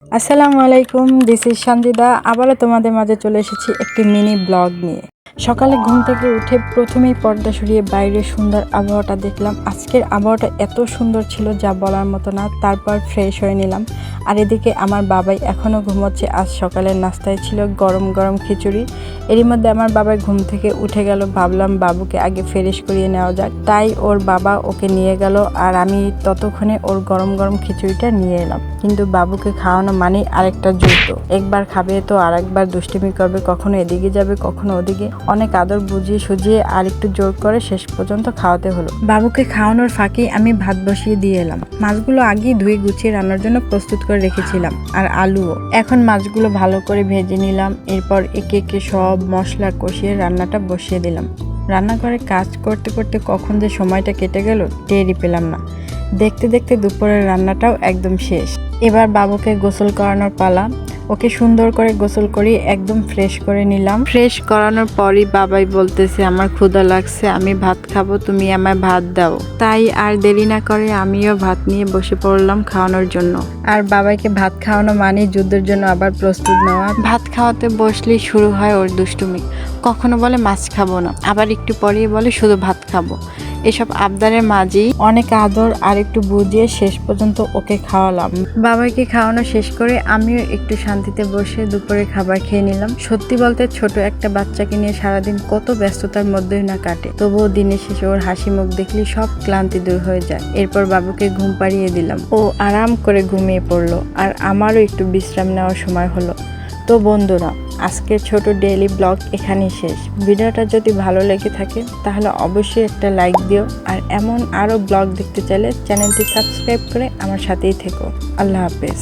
আসসালামু আলাইকুম, this is Sanjida. আবারও তোমাদের মাঝে চলে এসেছি একটি মিনি ব্লগ নিয়ে। সকালে ঘুম থেকে উঠে প্রথমেই পর্দা সরিয়ে বাইরের সুন্দর আবহাওয়াটা দেখলাম। আজকের আবহাওয়াটা এত সুন্দর ছিল যা বলার মতো না। তারপর ফ্রেশ হয়ে নিলাম। আর এদিকে আমার বাবাই এখনও ঘুমোচ্ছে। আজ সকালের নাস্তায় ছিল গরম গরম খিচুড়ি। এরই মধ্যে আমার বাবাই ঘুম থেকে উঠে গেল। ভাবলাম বাবুকে আগে ফ্রেশ করিয়ে নেওয়া যাক, তাই ওর বাবা ওকে নিয়ে গেল আর আমি ততক্ষণে ওর গরম গরম খিচুড়িটা নিয়ে এলাম। কিন্তু বাবুকে খাওয়ানো মানে আরেকটা যুদ্ধ। একবার খাবে তো আরেকবার দুষ্টুমি করবে, কখনো এদিকে যাবে কখনো ওদিকে। অনেক আদর বুঝিয়ে সুজিয়ে আর একটু জোর করে শেষ পর্যন্ত খাওয়াতে হলো। বাবুকে খাওয়ানোর ফাঁকে আমি ভাত বসিয়ে দিয়ে এলাম। মাছগুলো আগেই ধুয়ে গুছিয়ে রান্নার জন্য প্রস্তুত করে রেখেছিলাম, আর আলুও। এখন মাছগুলো ভালো করে ভেজে নিলাম। এরপর একে একে সব মশলা কষিয়ে রান্নাটা বসিয়ে দিলাম। রান্নাঘরে কাজ করতে করতে কখন যে সময়টা কেটে গেল টেরই পেলাম না। দেখতে দেখতে দুপুরের রান্নাটাও একদম শেষ। এবার বাবুকে গোসল করানোর পালা। ওকে সুন্দর করে গোসল করি, একদম ফ্রেশ করে নিলাম। ফ্রেশ করানোর পরই বাবাই বলতেছে আমার ক্ষুধা লাগছে, আমি ভাত খাবো, তুমি আমায় ভাত দাও। তাই আর দেরি না করে আমিও ভাত নিয়ে বসে পড়লাম খাওয়ানোর জন্য। আর বাবাইকে ভাত খাওয়ানো মানে যুদ্ধের জন্য আবার প্রস্তুত নেওয়া। ভাত খাওয়াতে বসলেই শুরু হয় ওর দুষ্টুমি। কখনো বলে মাছ খাবো না, আবার একটু পরেই বলে শুধু ভাত খাবো। এসব আবদারের মাঝেই অনেক আদর আর একটু বুঝিয়ে শেষ পর্যন্ত ওকে খাওয়ালাম। বাবাইকে খাওয়ানো শেষ করে আমিও একটু শান্তিতে বসে দুপুরে খাবার খেয়ে নিলাম। সত্যি বলতে ছোট একটা বাচ্চাকে নিয়ে সারাদিন কত ব্যস্ততার মধ্যেই না কাটে, তবুও দিনের শেষে ওর হাসি মুখ দেখলে সব ক্লান্তি দূর হয়ে যায়। এরপর বাবুকে ঘুম পাড়িয়ে দিলাম। ও আরাম করে ঘুমিয়ে পড়লো আর আমারও একটু বিশ্রাম নেওয়ার সময় হলো। তো বন্ধুরা, আজকের ছোট ডেইলি ব্লগ এখানেই শেষ। ভিডিওটা যদি ভালো লেগে থাকে তাহলে অবশ্যই একটা লাইক দিও, আর এমন আরও ব্লগ দেখতে চাইলে চ্যানেলটি সাবস্ক্রাইব করে আমার সাথেই থেকো। আল্লাহ হাফেজ।